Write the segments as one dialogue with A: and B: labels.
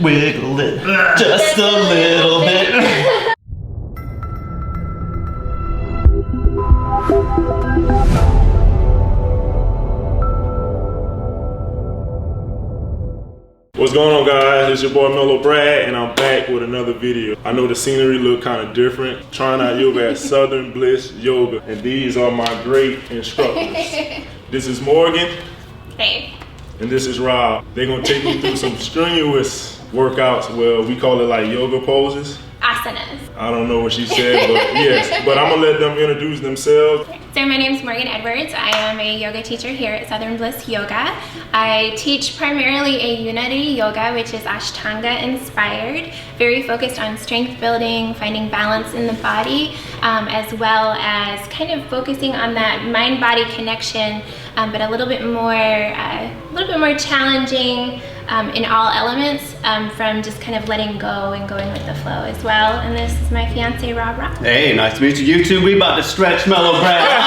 A: Wiggle it just a little bit.
B: What's going on, guys? It's your boy Mellow Brad, and I'm back with another video. I know the scenery look kind of different. Trying out yoga at Southern Bliss Yoga, and these are my great instructors. This is Morgan.
C: Hey.
B: And this is Rob. They're gonna take me through some strenuous workouts. Well, we call it like yoga poses.
C: Asanas.
B: I don't know what she said, but yes. But I'm gonna let them introduce themselves.
C: So my name is Morgan Edwards. I am a yoga teacher here at Southern Bliss Yoga. I teach primarily a unity yoga, which is Ashtanga inspired, very focused on strength building, finding balance in the body, as well as kind of focusing on that mind-body connection, but a little bit more challenging in all elements, from just kind of letting go and going with the flow as well. And this is my fiance, Rob.
A: Hey, nice to meet you. You two, we about to stretch Mellow Brad.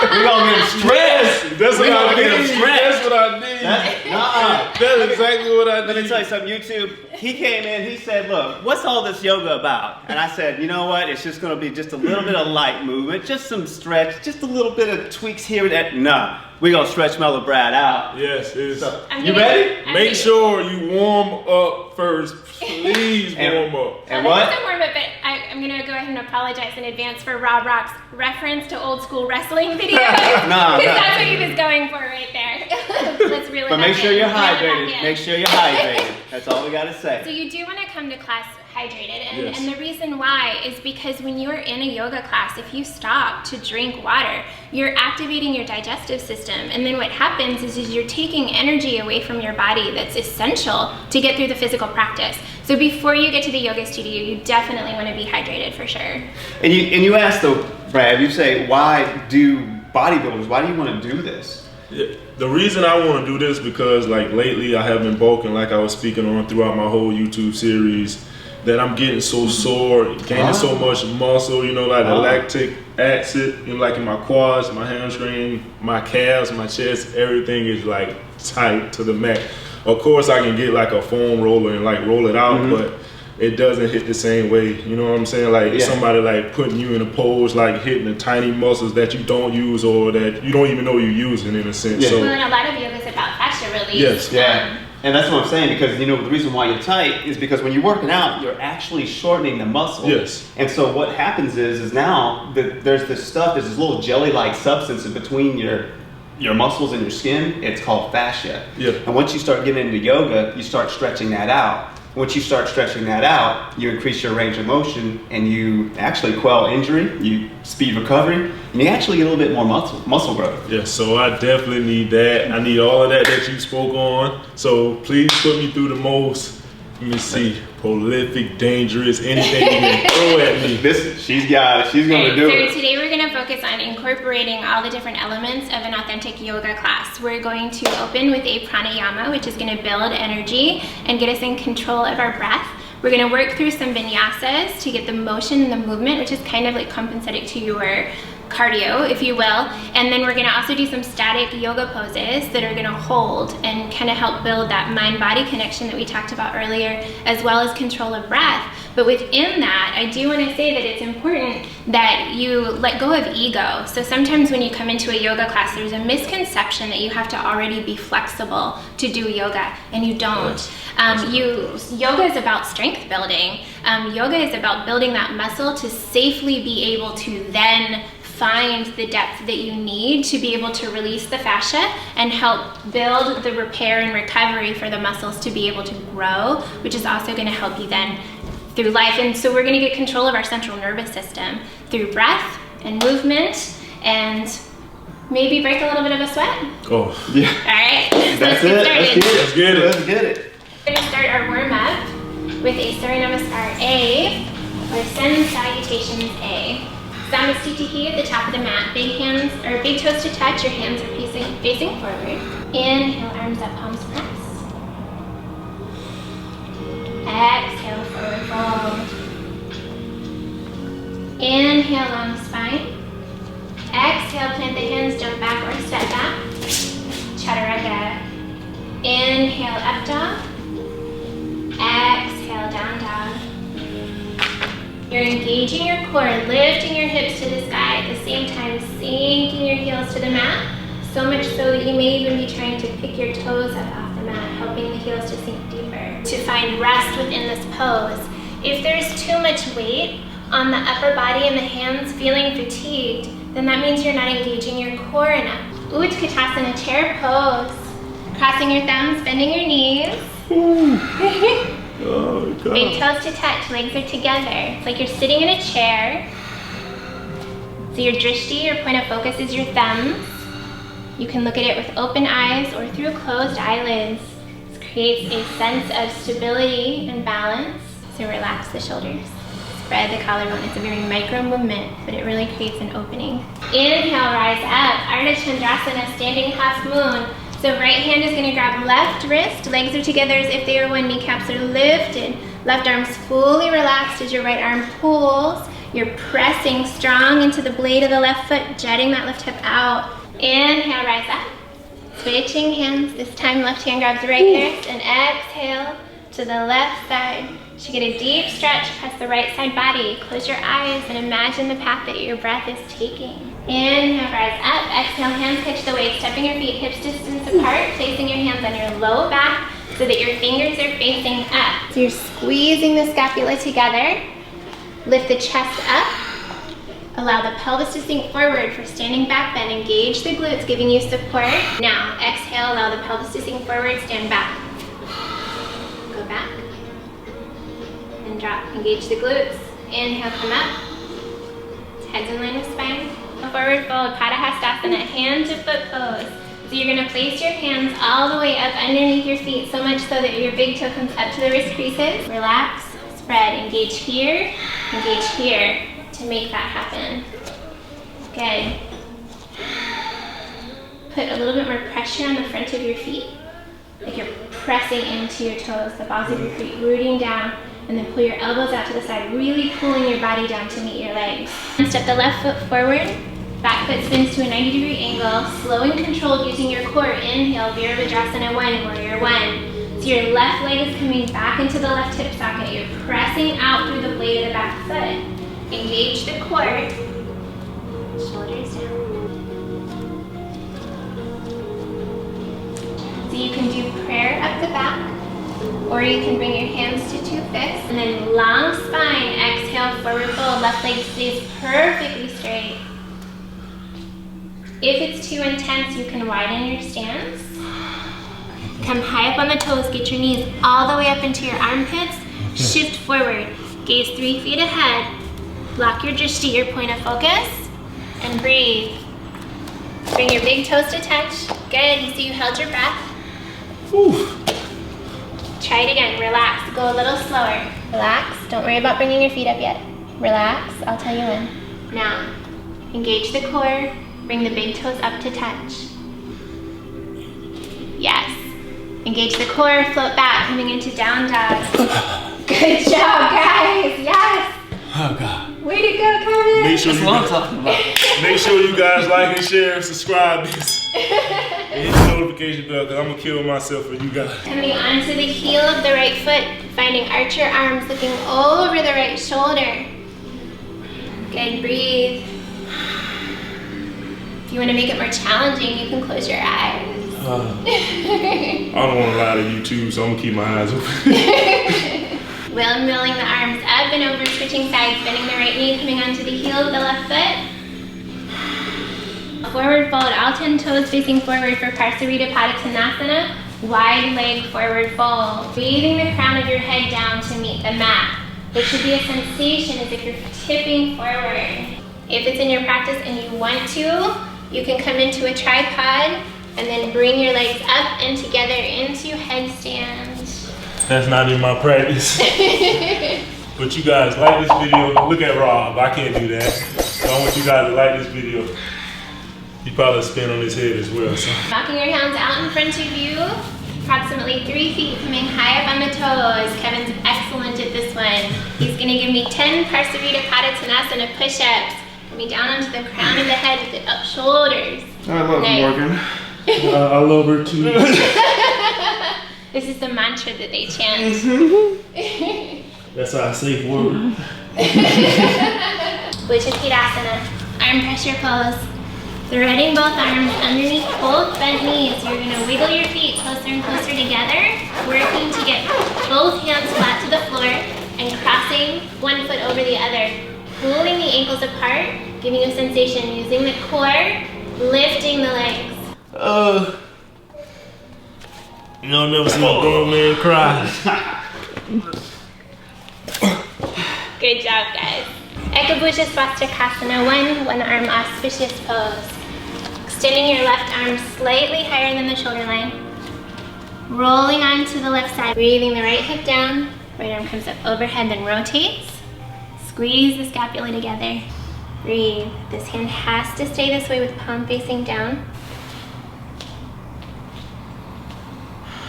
A: We gonna get him stretched.
B: That's what I need.
A: That's
B: what I need. That's exactly what I need.
A: Let me tell you something, YouTube. He came in, he said, look, what's all this yoga about? And I said, you know what? It's just gonna be just a little bit of light movement, just some stretch, just a little bit of tweaks here and there. Nah, we gonna stretch Mellow Brad out.
B: Yes, it's.
A: So, you ready?
B: Make sure you warm up first. Please warm up.
A: And
C: well,
A: what?
C: This is a warm up, but I'm gonna go ahead and apologize in advance for Rob Rock's reference to old school wrestling videos.
A: Nah,
C: because that's what he was going for right there. Let's reel it
A: But
C: back
A: make sure
C: in.
A: you're
C: Reel it back
A: hydrated.
C: in.
A: Make sure you're hydrated. That's all we gotta say.
C: So you do want to come to class hydrated, and,
B: Yes.
C: and the reason why is because when you're in a yoga class, if you stop to drink water, you're activating your digestive system, and then what happens is you're taking energy away from your body that's essential to get through the physical practice. So before you get to the yoga studio, you definitely want to be hydrated for sure.
A: And you asked though, Brad, you say, why do bodybuilders, why do you want to do this?
B: Yeah, the reason I want to do this because like lately I have been bulking, like I was speaking on throughout my whole YouTube series, that I'm getting so sore, gaining so much muscle, you know, like the lactic acid, you know, like in my quads, my hamstring, my calves, my chest, everything is like tight to the max. Of course I can get like a foam roller and like roll it out, but it doesn't hit the same way, you know what I'm saying? Like somebody like putting you in a pose, like hitting the tiny muscles that you don't use or that you don't even know you're using in a sense.
A: Yeah.
B: So,
C: Well, and a lot of yoga is about fascia release.
B: Yes.
A: Yeah. And that's what I'm saying, because you know the reason why you're tight is because when you're working out, you're actually shortening the muscle.
B: Yes.
A: And so what happens is now there's this stuff, there's this little jelly-like substance in between your muscles and your skin. It's called fascia.
B: Yeah.
A: And once you start getting into yoga, you start stretching that out. Once you start stretching that out, you increase your range of motion and you actually quell injury, you speed recovery, and you actually get a little bit more muscle growth.
B: yeah, so I definitely need that. I need all of that you spoke on. So please put me through the most, let me see, prolific, dangerous, anything you can throw at me.
A: She's got it. She's going to do
C: So
A: it.
C: today we're going to focus on incorporating all the different elements of an authentic yoga class. We're going to open with a pranayama, which is going to build energy and get us in control of our breath. We're going to work through some vinyasas to get the motion and the movement, which is kind of like compensating to your cardio, if you will. And then we're going to also do some static yoga poses that are going to hold and kind of help build that mind-body connection that we talked about earlier, as well as control of breath. But within that, I do want to say that it's important that you let go of ego. So sometimes when you come into a yoga class, there's a misconception that you have to already be flexible to do yoga, and you don't. Yoga is about strength building. Yoga is about building that muscle to safely be able to then find the depth that you need to be able to release the fascia and help build the repair and recovery for the muscles to be able to grow, which is also going to help you then through life. And so we're going to get control of our central nervous system through breath and movement, and maybe break a little bit of a sweat.
B: Oh,
A: Yeah.
C: All right, so let's
A: That's
C: get
A: it.
C: started.
B: let's get it.
A: Let's get it.
C: We're going to start our warm-up with a Surya Namaskar A, or Sun Salutations A. Samastitihi at the top of the mat. Big hands, or big toes to touch. Your hands are facing forward. Inhale, arms up, palms press. Exhale, forward fold. Inhale, long spine. Exhale, plant the hands, jump back or step back. Chaturanga. Inhale, up dog. You're engaging your core, lifting your hips to the sky, at the same time sinking your heels to the mat, so much so that you may even be trying to pick your toes up off the mat, helping the heels to sink deeper. To find rest within this pose. If there's too much weight on the upper body and the hands feeling fatigued, then that means you're not engaging your core enough. Utkatasana, chair pose. Crossing your thumbs, bending your knees.
B: Oh, God.
C: Big toes to touch, legs are together. It's like you're sitting in a chair. So your drishti, your point of focus, is your thumbs. You can look at it with open eyes or through closed eyelids. This creates a sense of stability and balance. So relax the shoulders. Spread the collarbone. It's a very micro movement, but it really creates an opening. Inhale, rise up. Ardha Chandrasana, standing half moon. So right hand is going to grab left wrist. Legs are together as if they are one. Kneecaps are lifted. Left arm's fully relaxed as your right arm pulls. You're pressing strong into the blade of the left foot, jutting that left hip out. Inhale, rise up. Switching hands. This time left hand grabs the right wrist and exhale to the left side. You should get a deep stretch across the right side body. Close your eyes and imagine the path that your breath is taking. Inhale, rise up. Exhale, hands catch the waist. Stepping your feet hips distance apart. Placing your hands on your low back so that your fingers are facing up. So you're squeezing the scapula together. Lift the chest up. Allow the pelvis to sink forward for standing back bend. Engage the glutes, giving you support. Now, exhale, allow the pelvis to sink forward, stand back. Go back. And drop. Engage the glutes. Inhale, come up. Heads in line with spine. Forward fold, Padahastasana, hand to foot pose. So you're gonna place your hands all the way up underneath your feet, so much so that your big toe comes up to the wrist creases. Relax, spread, engage here to make that happen. Good. Put a little bit more pressure on the front of your feet, like you're pressing into your toes, the balls of your feet rooting down, and then pull your elbows out to the side, really pulling your body down to meet your legs. And step the left foot forward, back foot spins to a 90-degree angle, slow and controlled using your core. Inhale, Virabhadrasana 1, Warrior 1. So your left leg is coming back into the left hip socket. You're pressing out through the blade of the back foot. Engage the core. Shoulders down. So you can do prayer up the back, or you can bring your hands to two fists, and then long spine. Exhale, forward fold. Left leg stays perfectly straight. If it's too intense, you can widen your stance. Come high up on the toes. Get your knees all the way up into your armpits. Shift forward. Gaze 3 feet ahead. Lock your drishti, your point of focus, and breathe. Bring your big toes to touch. Good. You see you held your breath.
B: Ooh.
C: Try it again. Relax. Go a little slower. Relax. Don't worry about bringing your feet up yet. Relax. I'll tell you when. Now, engage the core. Bring the big toes up to touch. Yes. Engage the core. Float back. Coming into down dog. Good job, guys. Yes.
A: Oh, God.
C: Way to go, Kevin.
B: Make sure
A: That's what I'm talking about.
B: Make sure you guys like and share and subscribe this. And hit the notification bell because I'm going to kill myself for you guys.
C: Coming onto the heel of the right foot, finding arch your arms, looking over the right shoulder. Good, breathe. If you want to make it more challenging, you can close your eyes.
B: I don't want to lie to you too, so I'm going to keep my eyes open.
C: Windmilling the arms up and over, switching sides, bending the right knee, coming onto the heel of the left foot. Forward fold, all 10 toes facing forward for Parsarita Padottanasana. Wide leg forward fold. Breathing the crown of your head down to meet the mat. There should be a sensation as if you're tipping forward. If it's in your practice and you want to, you can come into a tripod and then bring your legs up and together into headstand.
B: That's not in my practice. But you guys like this video. Look at Rob. I can't do that. So I want you guys to like this video. He probably spin on his head as well. So.
C: Walking your hands out in front of you, approximately 3 feet, coming high up on the toes. Kevin's excellent at this one. He's gonna give me 10 Parsarita Padottanasana push-ups. Coming down onto the crown of the head with the up shoulders.
B: I love Morgan. I love her too.
C: This is the mantra that they chant.
B: That's our safe word.
C: Bhujankidasana, arm pressure pose. Threading both arms underneath both bent knees. You're gonna wiggle your feet closer and closer together, working to get both hands flat to the floor and crossing one foot over the other. Pulling the ankles apart, giving you a sensation using the core, lifting the legs.
B: You know, never seen a grown man cry.
C: Good job, guys. Ekabhuja Swastikasana, one arm auspicious pose. Extending your left arm slightly higher than the shoulder line. Rolling onto the left side, breathing the right hip down. Right arm comes up overhead, then rotates. Squeeze the scapula together. Breathe. This hand has to stay this way with palm facing down.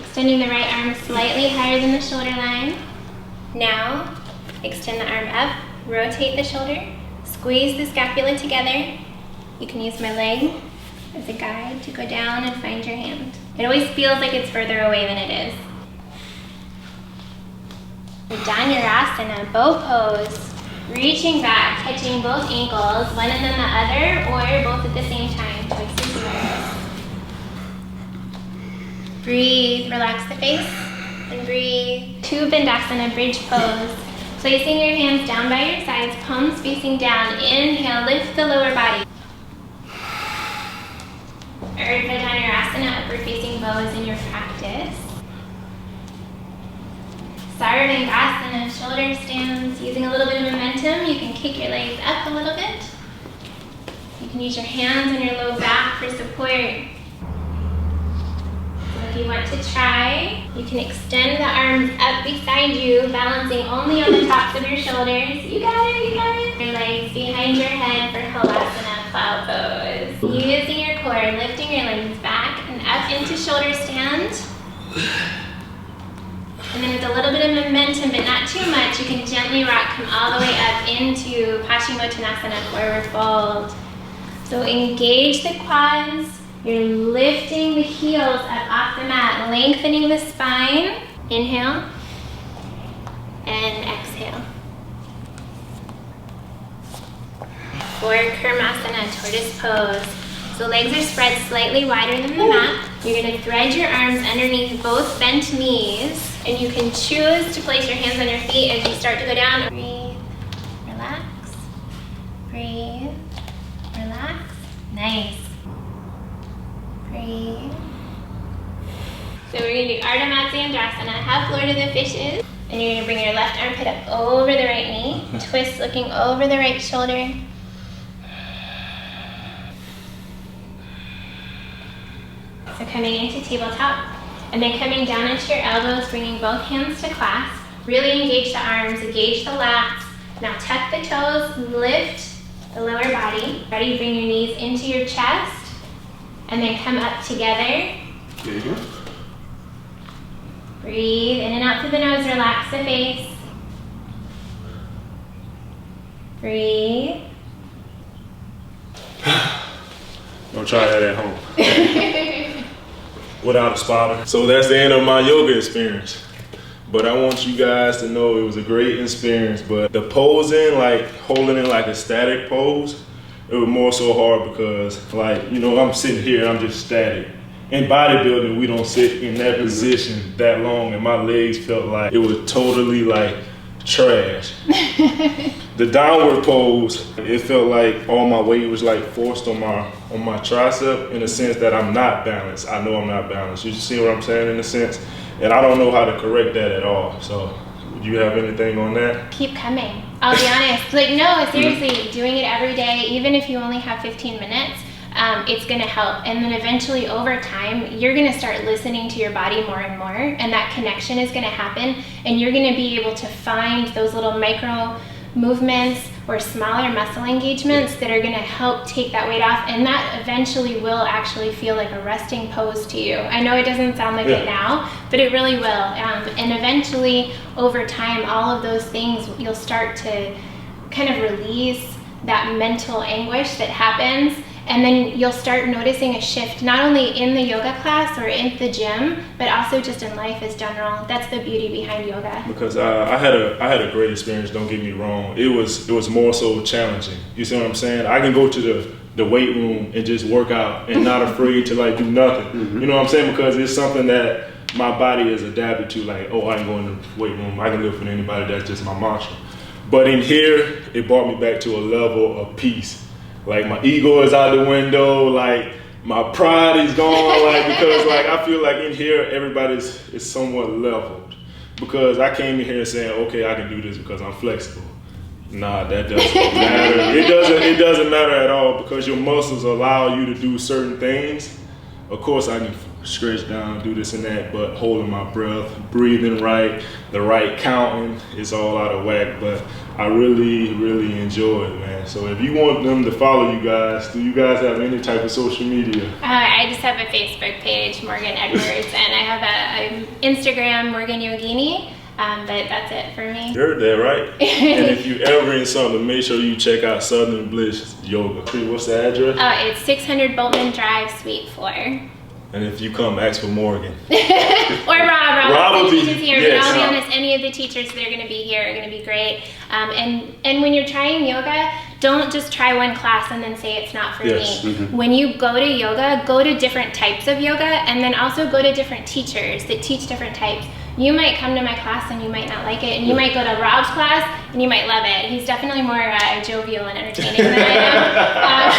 C: Extending the right arm slightly higher than the shoulder line. Now, extend the arm up, rotate the shoulder, squeeze the scapula together. You can use my leg as a guide to go down and find your hand. It always feels like it's further away than it is. Dhanurasana, bow pose. Reaching back, touching both ankles, one and then the other, or both at the same time. Choice is yours. Breathe, relax the face, and breathe. To Bandhasana, bridge pose. Placing your hands down by your sides, palms facing down. Inhale, lift the lower body. Urdhva Dhanurasana, upward facing bow is in your practice. Sarvangasana, shoulder stands. Using a little bit of momentum, you can kick your legs up a little bit. You can use your hands on your low back for support. So if you want to try, you can extend the arms up beside you, balancing only on the tops of your shoulders. You got it, you got it. Your legs behind your head for Halasana, plow pose. Using your core, lifting your legs back and up into shoulder stand. And then with a little bit of momentum, but not too much, you can gently rock, come all the way up into Paschimottanasana, forward fold. So engage the quads. You're lifting the heels up off the mat, lengthening the spine. Inhale and exhale. For Kurmasana, tortoise pose. So legs are spread slightly wider than the mat. You're gonna thread your arms underneath both bent knees, and you can choose to place your hands on your feet as you start to go down. Breathe, relax, breathe, relax. Nice. Breathe. So we're gonna do Ardha Matsyendrasana, half Lord of the Fishes. And you're gonna bring your left armpit up over the right knee, twist looking over the right shoulder. So coming into tabletop, and then coming down into your elbows, bringing both hands to clasp. Really engage the arms, engage the lats. Now tuck the toes, lift the lower body. Ready, bring your knees into your chest, and then come up together.
A: There you go.
C: Breathe in and out through the nose, relax the face. Breathe.
B: Don't try that at home. Without a spotter. So that's the end of my yoga experience. But I want you guys to know it was a great experience. But the posing, like holding it like a static pose, it was more so hard because, like, you know, I'm sitting here, I'm just static. In bodybuilding, we don't sit in that position that long, and my legs felt like it was totally like trash. The downward pose, it felt like all my weight was like forced on my tricep, in a sense that I'm not balanced. I know I'm not balanced. You see what I'm saying, in a sense? And I don't know how to correct that at all. So, do you have anything on that?
C: Keep coming. I'll be honest. Like, no, seriously, doing it every day, even if you only have 15 minutes, it's gonna help. And then eventually over time, you're gonna start listening to your body more and more, and that connection is gonna happen, and you're gonna be able to find those little micro movements or smaller muscle engagements that are gonna help take that weight off, and that eventually will actually feel like a resting pose to you. I know it doesn't sound like it now, but it really will. And eventually, over time, all of those things, you'll start to kind of release that mental anguish that happens, And then you'll start noticing a shift, not only in the yoga class or in the gym, but also just in life as general. That's the beauty behind yoga.
B: Because I had a great experience, don't get me wrong. It was more so challenging. You see what I'm saying? I can go to the weight room and just work out and not afraid to like do nothing. You know what I'm saying? Because it's something that my body is adapted to, like, oh, I can go in the weight room, I can lift with anybody, that's just my mantra. But in here, it brought me back to a level of peace. Like my ego is out the window, like my pride is gone, like because like I feel like in here everybody's is somewhat leveled. Because I came in here saying, okay, I can do this because I'm flexible. Nah, that doesn't matter. It doesn't matter at all because your muscles allow you to do certain things. Of course I can stretch down, do this and that, but holding my breath, breathing right, the right counting is all out of whack. But I really, really enjoy it, man. So if you want them to follow you guys, do you guys have any type of social media?
C: I just have a Facebook page, Morgan Edwards, and I have an Instagram, Morgan Yogini, but that's it for me.
B: You heard that, right? And if you ever in something, make sure you check out Southern Bliss Yoga. What's the address?
C: It's 600 Boltman Drive, Suite 4.
B: And if you come, ask for Morgan.
C: Or Rob.
B: Rob will be
C: here.
B: yes.
C: But I'll be honest, any of the teachers that are going to be here are going to be great. And when you're trying yoga, don't just try one class and then say it's not for me. When you go to yoga, go to different types of yoga, and then also go to different teachers that teach different types. You might come to my class and you might not like it, and you might go to Rob's class and you might love it. He's definitely more jovial and entertaining than I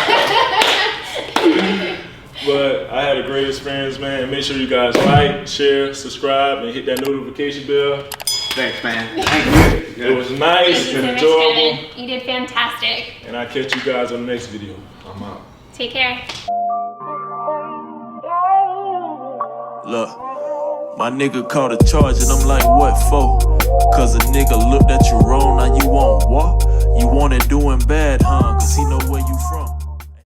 C: am.
B: But I had a great experience, man. Make sure you guys like, share, subscribe, and hit that notification bell.
A: Thanks, man. Thank you.
B: It was nice and enjoyable.
C: Kevin. You did fantastic.
B: And I'll catch you guys on the next video. I'm out.
C: Take care.
D: Look, my nigga caught a charge and I'm like, what for? Cause a nigga looked at you wrong, now you want what? You wanted doing bad, huh?